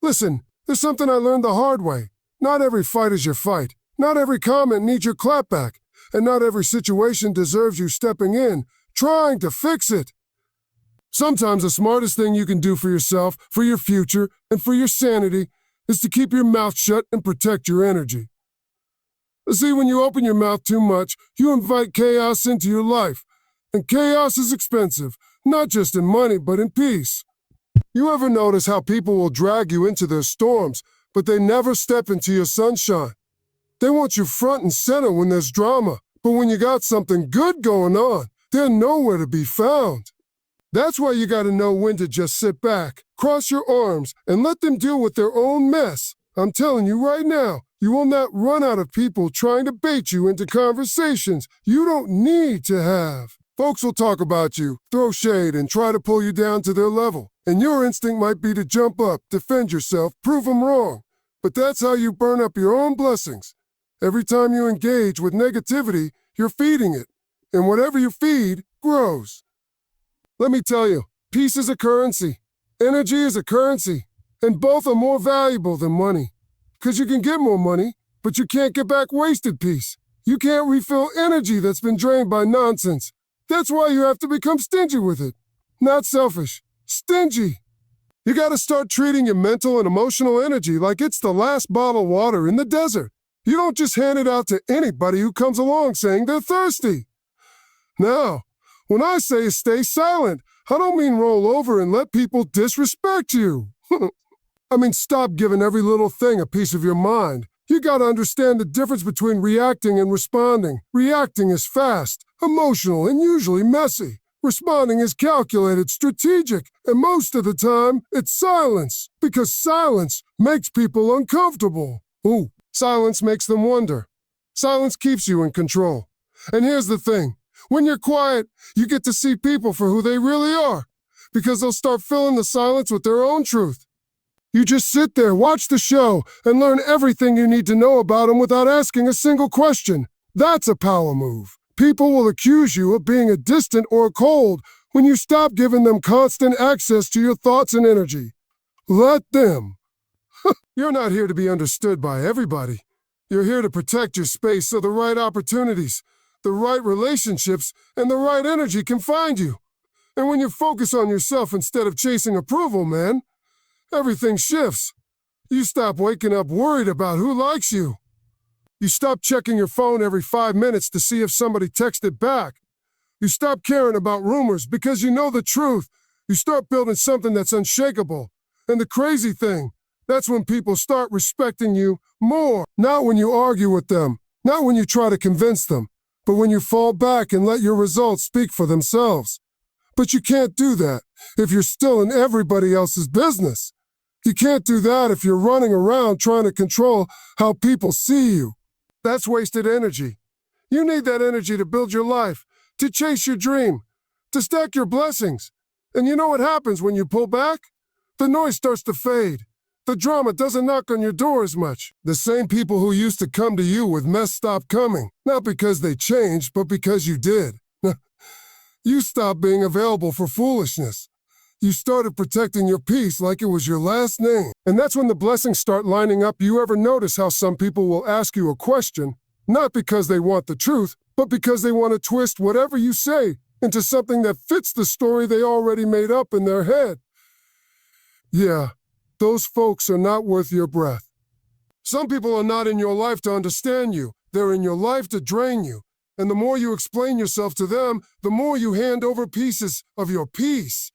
Listen, there's something I learned the hard way. Not every fight is your fight. Not every comment needs your clapback. And not every situation deserves you stepping in, trying to fix it. Sometimes the smartest thing you can do for yourself, for your future, and for your sanity is to keep your mouth shut and protect your energy. See, when you open your mouth too much, you invite chaos into your life. And chaos is expensive, not just in money, but in peace. You ever notice how people will drag you into their storms, but they never step into your sunshine? They want you front and center when there's drama, but when you got something good going on, they're nowhere to be found. That's why you gotta know when to just sit back, cross your arms, and let them deal with their own mess. I'm telling you right now, you will not run out of people trying to bait you into conversations you don't need to have. Folks will talk about you, throw shade, and try to pull you down to their level. And your instinct might be to jump up, defend yourself, prove them wrong. But that's how you burn up your own blessings. Every time you engage with negativity, you're feeding it. And whatever you feed grows. Let me tell you, peace is a currency. Energy is a currency. And both are more valuable than money. Because you can get more money, but you can't get back wasted peace. You can't refill energy that's been drained by nonsense. That's why you have to become stingy with it. Not selfish. Stingy. You gotta start treating your mental and emotional energy like it's the last bottle of water in the desert. You don't just hand it out to anybody who comes along saying they're thirsty. Now, when I say stay silent, I don't mean roll over and let people disrespect you. I mean stop giving every little thing a piece of your mind. You gotta understand the difference between reacting and responding. Reacting is fast, emotional, and usually messy. Responding is calculated, strategic, and most of the time, it's silence. Because silence makes people uncomfortable. Ooh, silence makes them wonder. Silence keeps you in control. And here's the thing. When you're quiet, you get to see people for who they really are. Because they'll start filling the silence with their own truth. You just sit there, watch the show, and learn everything you need to know about them without asking a single question. That's a power move. People will accuse you of being a distant or a cold when you stop giving them constant access to your thoughts and energy. Let them. You're not here to be understood by everybody. You're here to protect your space so the right opportunities, the right relationships, and the right energy can find you. And when you focus on yourself instead of chasing approval, man, everything shifts. You stop waking up worried about who likes you. You stop checking your phone every 5 minutes to see if somebody texted back. You stop caring about rumors because you know the truth. You start building something that's unshakable. And the crazy thing, that's when people start respecting you more. Not when you argue with them, not when you try to convince them, but when you fall back and let your results speak for themselves. But you can't do that if you're still in everybody else's business. You can't do that if you're running around trying to control how people see you. That's wasted energy. You need that energy to build your life, to chase your dream, to stack your blessings. And you know what happens when you pull back? The noise starts to fade. The drama doesn't knock on your door as much. The same people who used to come to you with mess stop coming, not because they changed, but because you did. You stopped being available for foolishness. You started protecting your peace like it was your last name. And that's when the blessings start lining up. You ever notice how some people will ask you a question, not because they want the truth, but because they want to twist whatever you say into something that fits the story they already made up in their head? Yeah, those folks are not worth your breath. Some people are not in your life to understand you. They're in your life to drain you. And the more you explain yourself to them, the more you hand over pieces of your peace.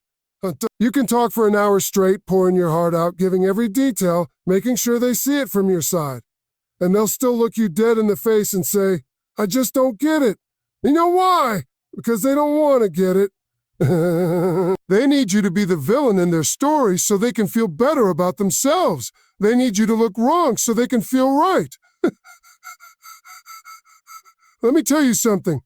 You can talk for an hour straight, pouring your heart out, giving every detail, making sure they see it from your side. And they'll still look you dead in the face and say, I just don't get it. You know why? Because they don't want to get it. They need you to be the villain in their story so they can feel better about themselves. They need you to look wrong so they can feel right. Let me tell you something.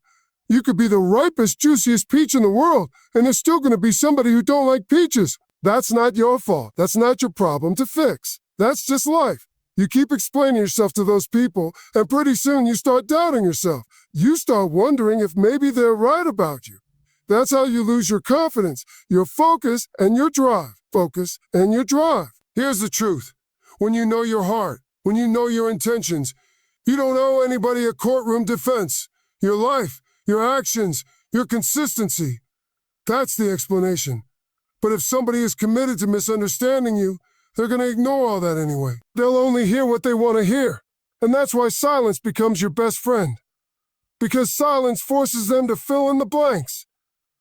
You could be the ripest, juiciest peach in the world, and there's still going to be somebody who don't like peaches. That's not your fault. That's not your problem to fix. That's just life. You keep explaining yourself to those people, and pretty soon you start doubting yourself. You start wondering if maybe they're right about you. That's how you lose your confidence, your focus, and your drive. Focus and your drive. Here's the truth. when you know your heart, when you know your intentions. You don't owe anybody a courtroom defense. Your life, your actions, your consistency. That's the explanation. But if somebody is committed to misunderstanding you, they're going to ignore all that anyway. They'll only hear what they want to hear. And that's why silence becomes your best friend. Because silence forces them to fill in the blanks.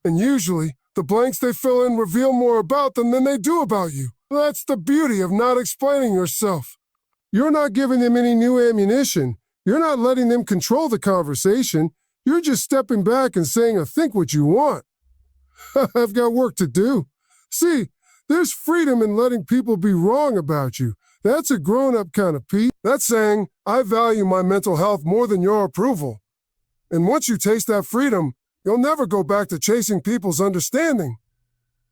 And usually, the blanks they fill in reveal more about them than they do about you. That's the beauty of not explaining yourself. You're not giving them any new ammunition. You're not letting them control the conversation. You're just stepping back and saying, I think what you want. I've got work to do. See, there's freedom in letting people be wrong about you. That's a grown-up kind of peace. That's saying, I value my mental health more than your approval. And once you taste that freedom, you'll never go back to chasing people's understanding.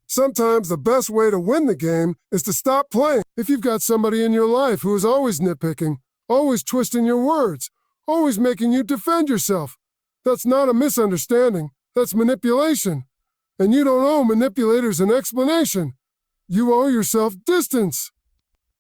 Sometimes the best way to win the game is to stop playing. If you've got somebody in your life who is always nitpicking, always twisting your words, always making you defend yourself, that's not a misunderstanding, that's manipulation. And you don't owe manipulators an explanation. You owe yourself distance.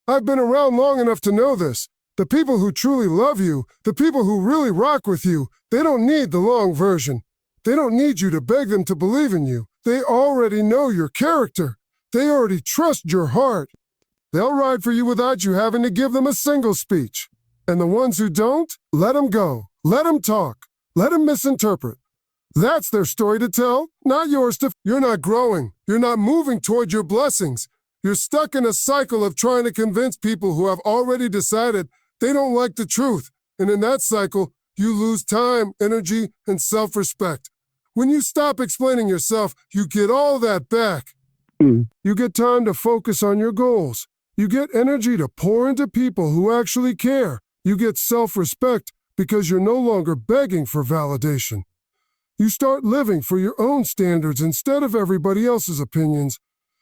I've been around long enough to know this. The people who truly love you, the people who really rock with you, they don't need the long version. They don't need you to beg them to believe in you. They already know your character. They already trust your heart. They'll ride for you without you having to give them a single speech. And the ones who don't, let them go. Let them talk. Let them misinterpret. That's their story to tell, not yours to. You're not growing. You're not moving toward your blessings. You're stuck in a cycle of trying to convince people who have already decided they don't like the truth. And in that cycle, you lose time, energy, and self-respect. When you stop explaining yourself, you get all that back. You get time to focus on your goals. You get energy to pour into people who actually care. You get self-respect because you're no longer begging for validation. You start living for your own standards instead of everybody else's opinions.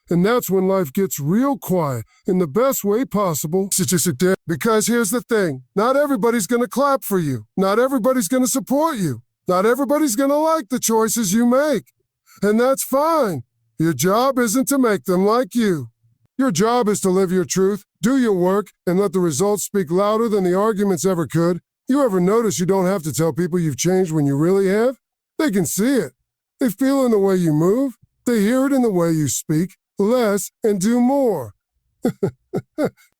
And that's when life gets real quiet in the best way possible. Because here's the thing, not everybody's going to clap for you. Not everybody's going to support you. Not everybody's going to like the choices you make. And that's fine. Your job isn't to make them like you. Your job is to live your truth, do your work, and let the results speak louder than the arguments ever could. You ever notice you don't have to tell people you've changed when you really have? They can see it. They feel it in the way you move. They hear it in the way you speak. Less and do more.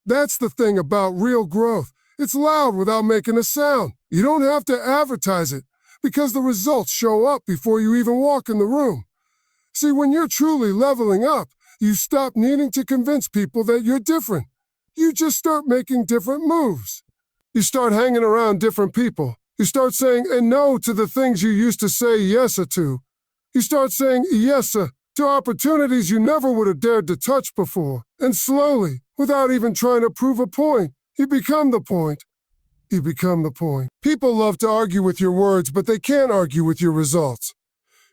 That's the thing about real growth. It's loud without making a sound. You don't have to advertise it because the results show up before you even walk in the room. See, when you're truly leveling up, you stop needing to convince people that you're different. You just start making different moves. You start hanging around different people. You start saying no to the things you used to say yes to. You start saying yes to opportunities you never would have dared to touch before. And slowly, without even trying to prove a point, you become the point. You become the point. People love to argue with your words, but they can't argue with your results.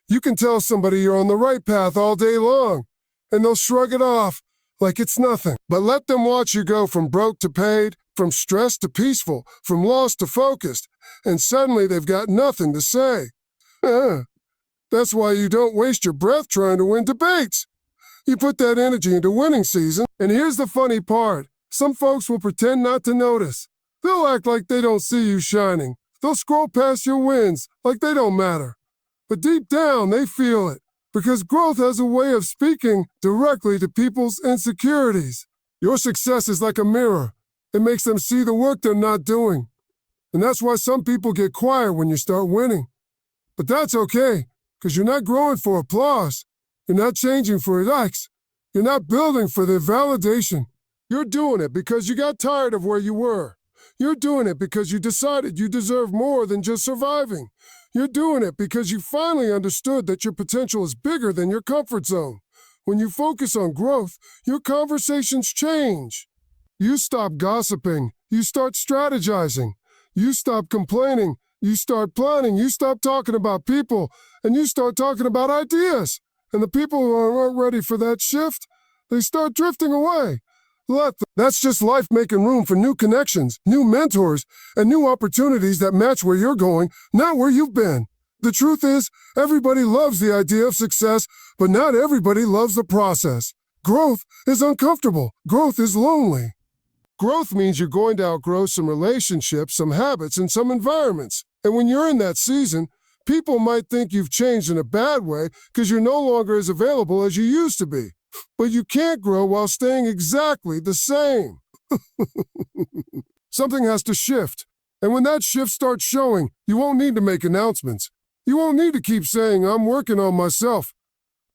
You can tell somebody you're on the right path all day long, and they'll shrug it off like it's nothing. But let them watch you go from broke to paid, from stressed to peaceful, from lost to focused, and suddenly they've got nothing to say. That's why you don't waste your breath trying to win debates. You put that energy into winning season. And here's the funny part. Some folks will pretend not to notice. They'll act like they don't see you shining. They'll scroll past your wins like they don't matter. But deep down, they feel it. Because growth has a way of speaking directly to people's insecurities. Your success is like a mirror. It makes them see the work they're not doing. And that's why some people get quiet when you start winning. But that's okay. Because you're not growing for applause. You're not changing for likes. You're not building for their validation. You're doing it because you got tired of where you were. You're doing it because you decided you deserve more than just surviving. You're doing it because you finally understood that your potential is bigger than your comfort zone. When you focus on growth, your conversations change. You stop gossiping. You start strategizing. You stop complaining. You start planning. You stop talking about people. And you start talking about ideas. And the people who aren't ready for that shift, they start drifting away. That's just life making room for new connections, new mentors, and new opportunities that match where you're going, not where you've been. The truth is, everybody loves the idea of success, but not everybody loves the process. Growth is uncomfortable. Growth is lonely. Growth means you're going to outgrow some relationships, some habits, and some environments. And when you're in that season, people might think you've changed in a bad way because you're no longer as available as you used to be. But you can't grow while staying exactly the same. Something has to shift. And when that shift starts showing, you won't need to make announcements. You won't need to keep saying, I'm working on myself.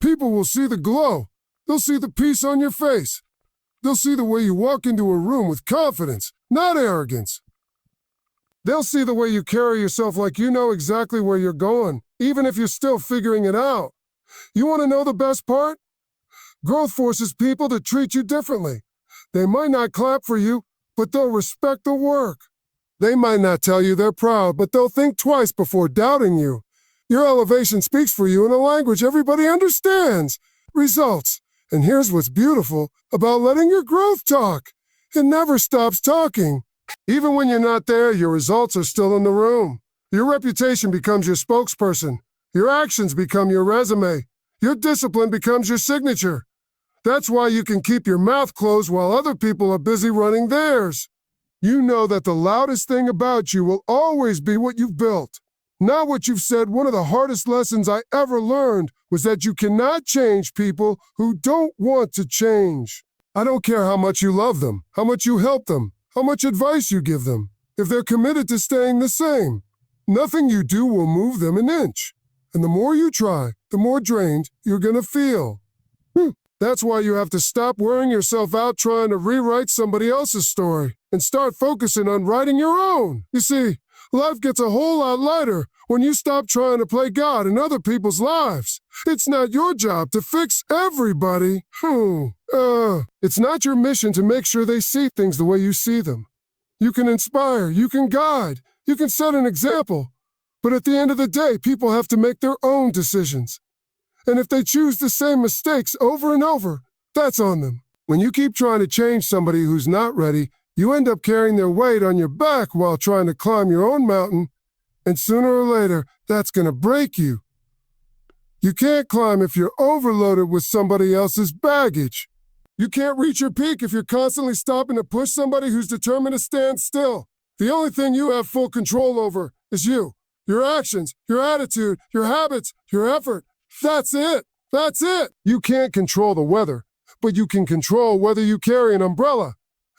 People will see the glow. They'll see the peace on your face. They'll see the way you walk into a room with confidence, not arrogance. They'll see the way you carry yourself like you know exactly where you're going, even if you're still figuring it out. You want to know the best part? Growth forces people to treat you differently. They might not clap for you, but they'll respect the work. They might not tell you they're proud, but they'll think twice before doubting you. Your elevation speaks for you in a language everybody understands. Results. And here's what's beautiful about letting your growth talk. It never stops talking. Even when you're not there, your results are still in the room. Your reputation becomes your spokesperson. Your actions become your resume. Your discipline becomes your signature. That's why you can keep your mouth closed while other people are busy running theirs. You know that the loudest thing about you will always be what you've built, not what you've said. One of the hardest lessons I ever learned was that you cannot change people who don't want to change. I don't care how much you love them, how much you help them, how much advice you give them. If they're committed to staying the same, nothing you do will move them an inch. And the more you try, the more drained you're going to feel. That's why you have to stop wearing yourself out trying to rewrite somebody else's story and start focusing on writing your own. You see, life gets a whole lot lighter when you stop trying to play God in other people's lives. It's not your job to fix everybody. It's not your mission to make sure they see things the way you see them. You can inspire, you can guide, you can set an example. But at the end of the day, people have to make their own decisions. And if they choose the same mistakes over and over, that's on them. When you keep trying to change somebody who's not ready, you end up carrying their weight on your back while trying to climb your own mountain. And sooner or later, that's going to break you. You can't climb if you're overloaded with somebody else's baggage. You can't reach your peak if you're constantly stopping to push somebody who's determined to stand still. The only thing you have full control over is you, your actions, your attitude, your habits, your effort. That's it. That's it. You can't control the weather, but you can control whether you carry an umbrella.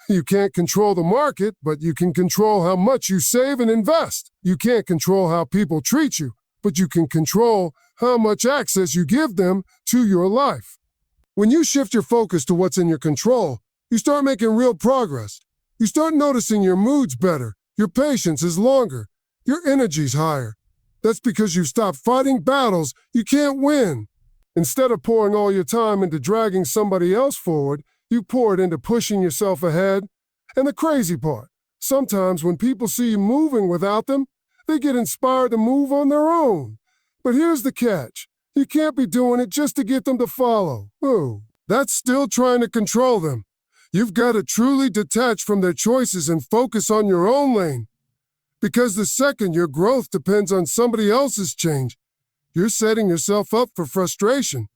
You can't control the market, but you can control how much you save and invest. You can't control how people treat you, but you can control how much access you give them to your life. When you shift your focus to what's in your control, you start making real progress. You start noticing your mood's better, your patience is longer, your energy's higher. That's because you've stopped fighting battles you can't win. Instead of pouring all your time into dragging somebody else forward, you pour it into pushing yourself ahead. And the crazy part, sometimes when people see you moving without them, they get inspired to move on their own. But here's the catch. You can't be doing it just to get them to follow. That's still trying to control them. You've got to truly detach from their choices and focus on your own lane. Because the second your growth depends on somebody else's change, you're setting yourself up for frustration.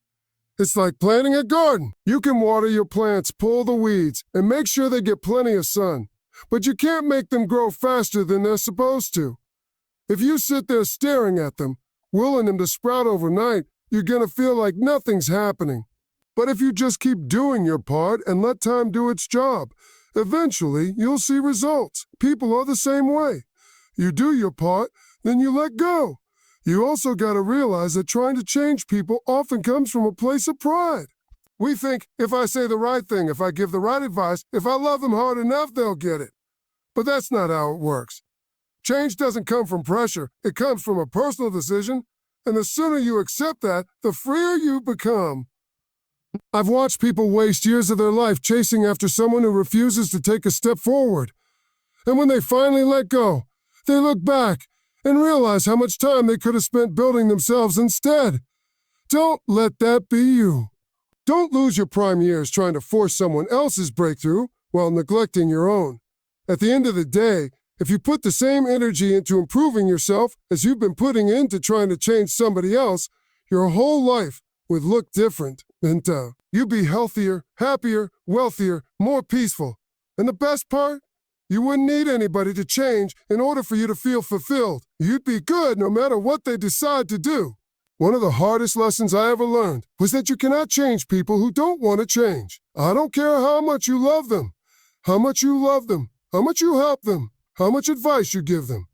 It's like planting a garden. You can water your plants, pull the weeds, and make sure they get plenty of sun. But you can't make them grow faster than they're supposed to. If you sit there staring at them, willing them to sprout overnight, you're going to feel like nothing's happening. But if you just keep doing your part and let time do its job, eventually you'll see results. People are the same way. You do your part, then you let go. You also got to realize that trying to change people often comes from a place of pride. We think, if I say the right thing, if I give the right advice, if I love them hard enough, they'll get it. But that's not how it works. Change doesn't come from pressure. It comes from a personal decision. And the sooner you accept that, the freer you become. I've watched people waste years of their life chasing after someone who refuses to take a step forward. And when they finally let go, they look back and realize how much time they could have spent building themselves instead. Don't let that be you. Don't lose your prime years trying to force someone else's breakthrough while neglecting your own. At the end of the day, if you put the same energy into improving yourself as you've been putting into trying to change somebody else, your whole life would look different. And you'd be healthier, happier, wealthier, more peaceful. And the best part? You wouldn't need anybody to change in order for you to feel fulfilled. You'd be good no matter what they decide to do. One of the hardest lessons I ever learned was that you cannot change people who don't want to change. I don't care how much you love them, how much you help them, how much advice you give them.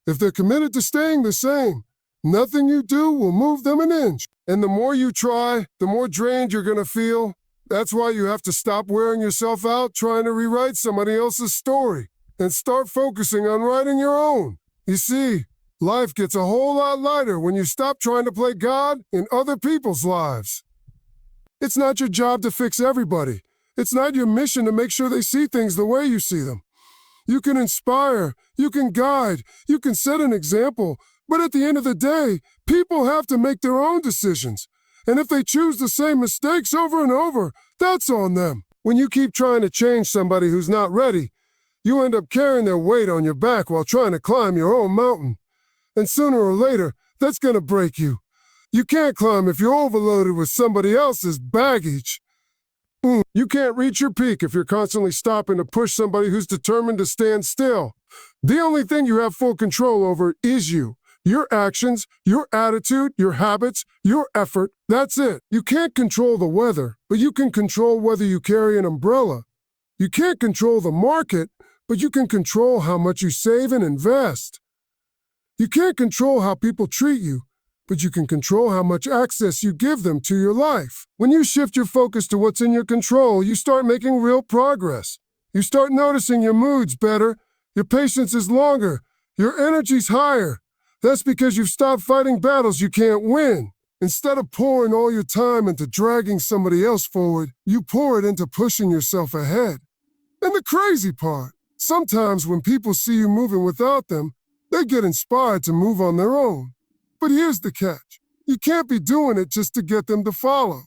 If they're committed to staying the same, nothing you do will move them an inch. And the more you try, the more drained you're going to feel. That's why you have to stop wearing yourself out trying to rewrite somebody else's story and start focusing on writing your own. You see, life gets a whole lot lighter when you stop trying to play God in other people's lives. It's not your job to fix everybody. It's not your mission to make sure they see things the way you see them. You can inspire, you can guide, you can set an example, but at the end of the day, people have to make their own decisions. And if they choose the same mistakes over and over, that's on them. When you keep trying to change somebody who's not ready, you end up carrying their weight on your back while trying to climb your own mountain. And sooner or later, that's going to break you. You can't climb if you're overloaded with somebody else's baggage. You can't reach your peak if you're constantly stopping to push somebody who's determined to stand still. The only thing you have full control over is you. Your actions, your attitude, your habits, your effort, that's it. You can't control the weather, but you can control whether you carry an umbrella. You can't control the market, but you can control how much you save and invest. You can't control how people treat you, but you can control how much access you give them to your life. When you shift your focus to what's in your control, you start making real progress. You start noticing your mood's better, your patience is longer, your energy's higher. That's because you've stopped fighting battles you can't win. Instead of pouring all your time into dragging somebody else forward, you pour it into pushing yourself ahead. And the crazy part, sometimes when people see you moving without them, they get inspired to move on their own. But here's the catch. You can't be doing it just to get them to follow.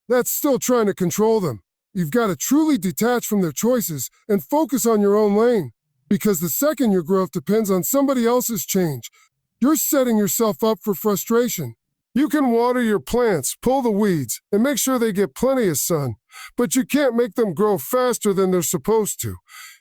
That's still trying to control them. You've got to truly detach from their choices and focus on your own lane. Because the second your growth depends on somebody else's change, you're setting yourself up for frustration. You can water your plants, pull the weeds, and make sure they get plenty of sun, but you can't make them grow faster than they're supposed to.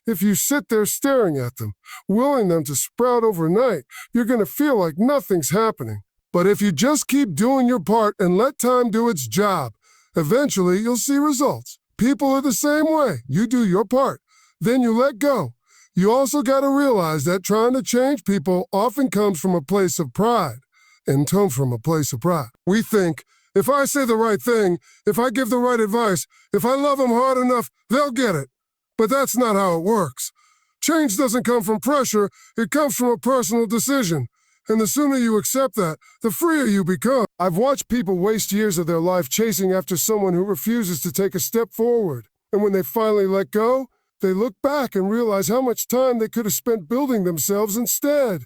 If you sit there staring at them, willing them to sprout overnight, you're going to feel like nothing's happening. But if you just keep doing your part and let time do its job, eventually you'll see results. People are the same way. You do your part, then you let go. You also got to realize that trying to change people often comes from a place of pride. We think, if I say the right thing, if I give the right advice, if I love them hard enough, they'll get it. But that's not how it works. Change doesn't come from pressure, it comes from a personal decision. And the sooner you accept that, the freer you become. I've watched people waste years of their life chasing after someone who refuses to take a step forward. And when they finally let go, they look back and realize how much time they could have spent building themselves instead.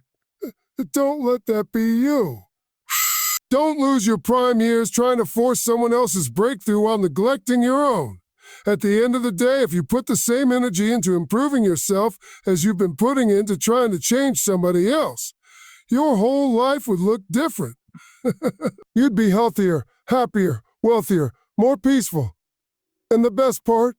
Don't let that be you. Don't lose your prime years trying to force someone else's breakthrough while neglecting your own. At the end of the day, if you put the same energy into improving yourself as you've been putting into trying to change somebody else, your whole life would look different. You'd be healthier, happier, wealthier, more peaceful. And the best part,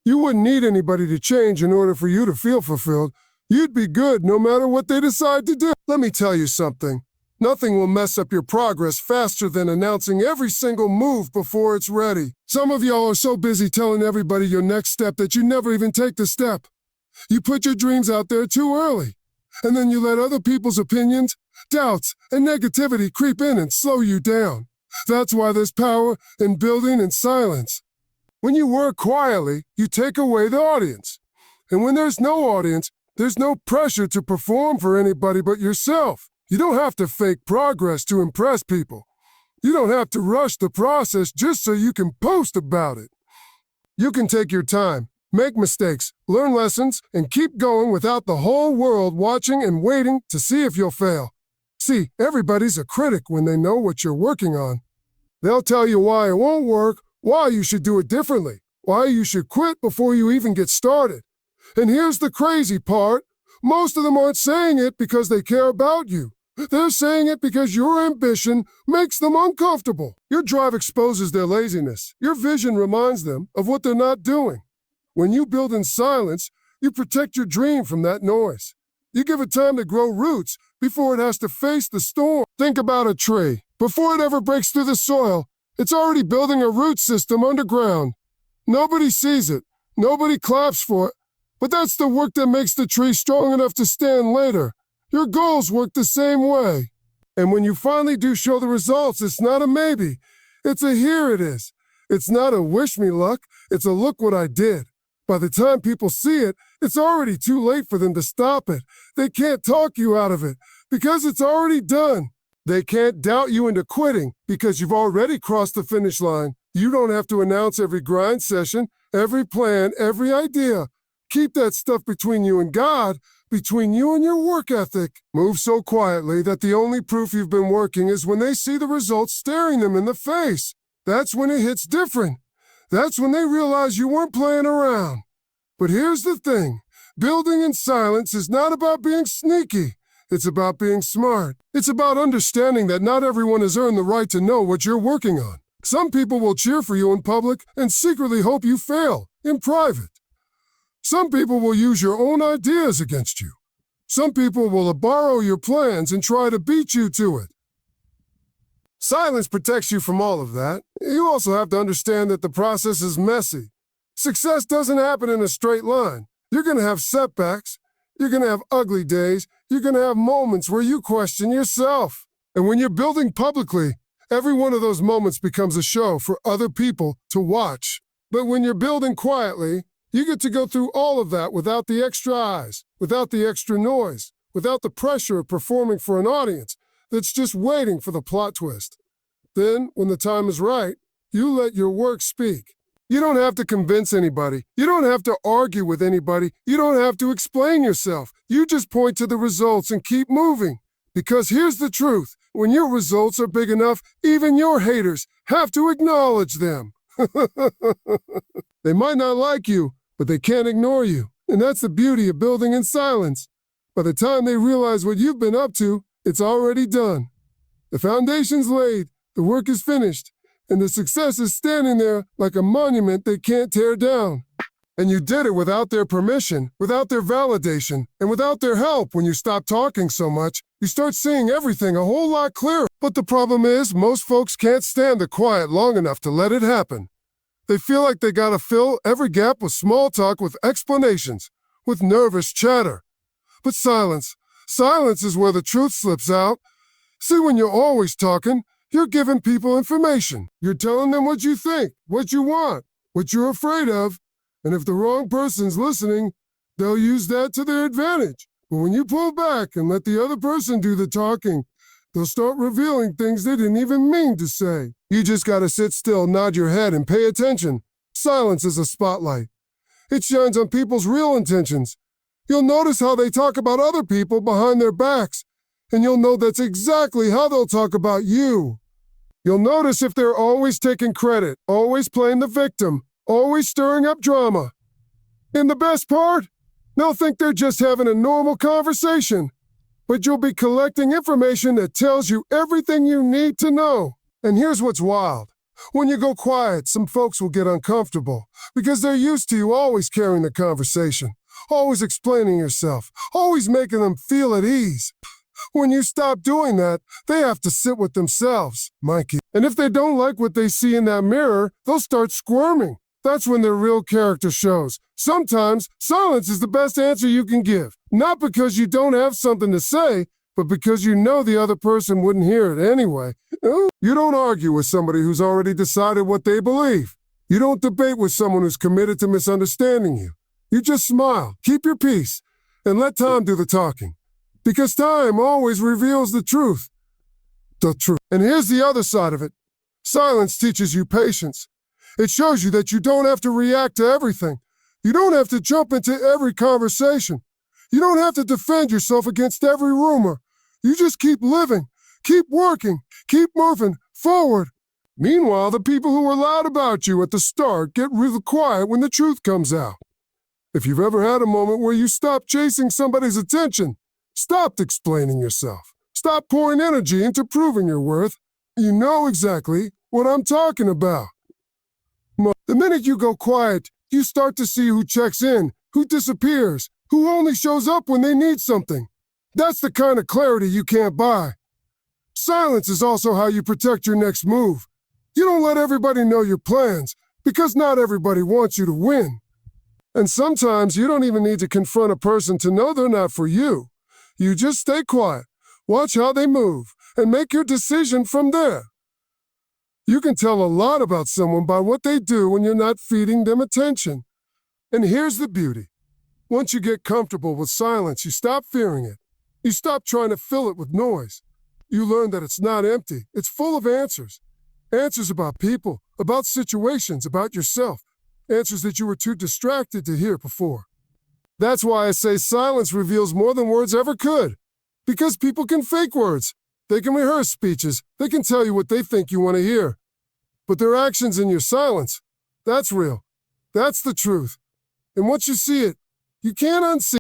you wouldn't need anybody to change in order for you to feel fulfilled. You'd be good no matter what they decide to do. Let me tell you something. Nothing will mess up your progress faster than announcing every single move before it's ready. Some of y'all are so busy telling everybody your next step that you never even take the step. You put your dreams out there too early. And then you let other people's opinions, doubts, and negativity creep in and slow you down. That's why there's power in building in silence. When you work quietly, you take away the audience. And when there's no audience, there's no pressure to perform for anybody but yourself. You don't have to fake progress to impress people. You don't have to rush the process just so you can post about it. You can take your time, make mistakes, learn lessons, and keep going without the whole world watching and waiting to see if you'll fail. See, everybody's a critic when they know what you're working on. They'll tell you why it won't work, why you should do it differently, why you should quit before you even get started. And here's the crazy part. Most of them aren't saying it because they care about you. They're saying it because your ambition makes them uncomfortable. Your drive exposes their laziness. Your vision reminds them of what they're not doing. When you build in silence, you protect your dream from that noise. You give it time to grow roots before it has to face the storm. Think about a tree. Before it ever breaks through the soil, it's already building a root system underground. Nobody sees it. Nobody claps for it. But that's the work that makes the tree strong enough to stand later. Your goals work the same way. And when you finally do show the results, it's not a maybe. It's a here it is. It's not a wish me luck. It's a look what I did. By the time people see it, it's already too late for them to stop it. They can't talk you out of it because it's already done. They can't doubt you into quitting because you've already crossed the finish line. You don't have to announce every grind session, every plan, every idea. Keep that stuff between you and God, between you and your work ethic. Move so quietly that the only proof you've been working is when they see the results staring them in the face. That's when it hits different. That's when they realize you weren't playing around. But here's the thing. Building in silence is not about being sneaky. It's about being smart. It's about understanding that not everyone has earned the right to know what you're working on. Some people will cheer for you in public and secretly hope you fail in private. Some people will use your own ideas against you. Some people will borrow your plans and try to beat you to it. Silence protects you from all of that. You also have to understand that the process is messy. Success doesn't happen in a straight line. You're going to have setbacks. You're going to have ugly days. You're going to have moments where you question yourself. And when you're building publicly, every one of those moments becomes a show for other people to watch. But when you're building quietly, you get to go through all of that without the extra eyes, without the extra noise, without the pressure of performing for an audience that's just waiting for the plot twist. Then, when the time is right, you let your work speak. You don't have to convince anybody. You don't have to argue with anybody. You don't have to explain yourself. You just point to the results and keep moving. Because here's the truth. When your results are big enough, even your haters have to acknowledge them. They might not like you, but they can't ignore you. And that's the beauty of building in silence. By the time they realize what you've been up to, it's already done. The foundation's laid, the work is finished, and the success is standing there like a monument they can't tear down. And you did it without their permission, without their validation, and without their help. When you stop talking so much, you start seeing everything a whole lot clearer. But the problem is, most folks can't stand the quiet long enough to let it happen. They feel like they gotta fill every gap with small talk, with explanations, with nervous chatter. But silence is where the truth slips out. See, when you're always talking, you're giving people information. You're telling them what you think, what you want, what you're afraid of. And if the wrong person's listening, they'll use that to their advantage. But when you pull back and let the other person do the talking, they'll start revealing things they didn't even mean to say. You just gotta sit still, nod your head, and pay attention. Silence is a spotlight. It shines on people's real intentions. You'll notice how they talk about other people behind their backs, and you'll know that's exactly how they'll talk about you. You'll notice if they're always taking credit, always playing the victim, always stirring up drama. And the best part? They'll think they're just having a normal conversation. But you'll be collecting information that tells you everything you need to know. And here's what's wild. When you go quiet, some folks will get uncomfortable because they're used to you always carrying the conversation, always explaining yourself, always making them feel at ease. When you stop doing that, they have to sit with themselves, Mikey. And if they don't like what they see in that mirror, they'll start squirming. That's when their real character shows. Sometimes, silence is the best answer you can give. Not because you don't have something to say, but because you know the other person wouldn't hear it anyway. You don't argue with somebody who's already decided what they believe. You don't debate with someone who's committed to misunderstanding you. You just smile, keep your peace, and let time do the talking. Because time always reveals the truth. The truth. And here's the other side of it. Silence teaches you patience. It shows you that you don't have to react to everything. You don't have to jump into every conversation. You don't have to defend yourself against every rumor. You just keep living, keep working, keep moving forward. Meanwhile, the people who were loud about you at the start get real quiet when the truth comes out. If you've ever had a moment where you stopped chasing somebody's attention, stopped explaining yourself, stopped pouring energy into proving your worth, you know exactly what I'm talking about. The minute you go quiet, You start to see who checks in, who disappears, who only shows up when they need something. That's the kind of clarity you can't buy. Silence is also how you protect your next move. You don't let everybody know your plans, because not everybody wants you to win. And sometimes you don't even need to confront a person to know they're not for you. You just stay quiet, watch how they move, and make your decision from there. You can tell a lot about someone by what they do when you're not feeding them attention. And here's the beauty. Once you get comfortable with silence, you stop fearing it. You stop trying to fill it with noise. You learn that it's not empty, it's full of answers. Answers about people, about situations, about yourself. Answers that you were too distracted to hear before. That's why I say silence reveals more than words ever could. Because people can fake words. They can rehearse speeches. They can tell you what they think you want to hear. But their actions in your silence, that's real. That's the truth. And once you see it, you can't unsee it.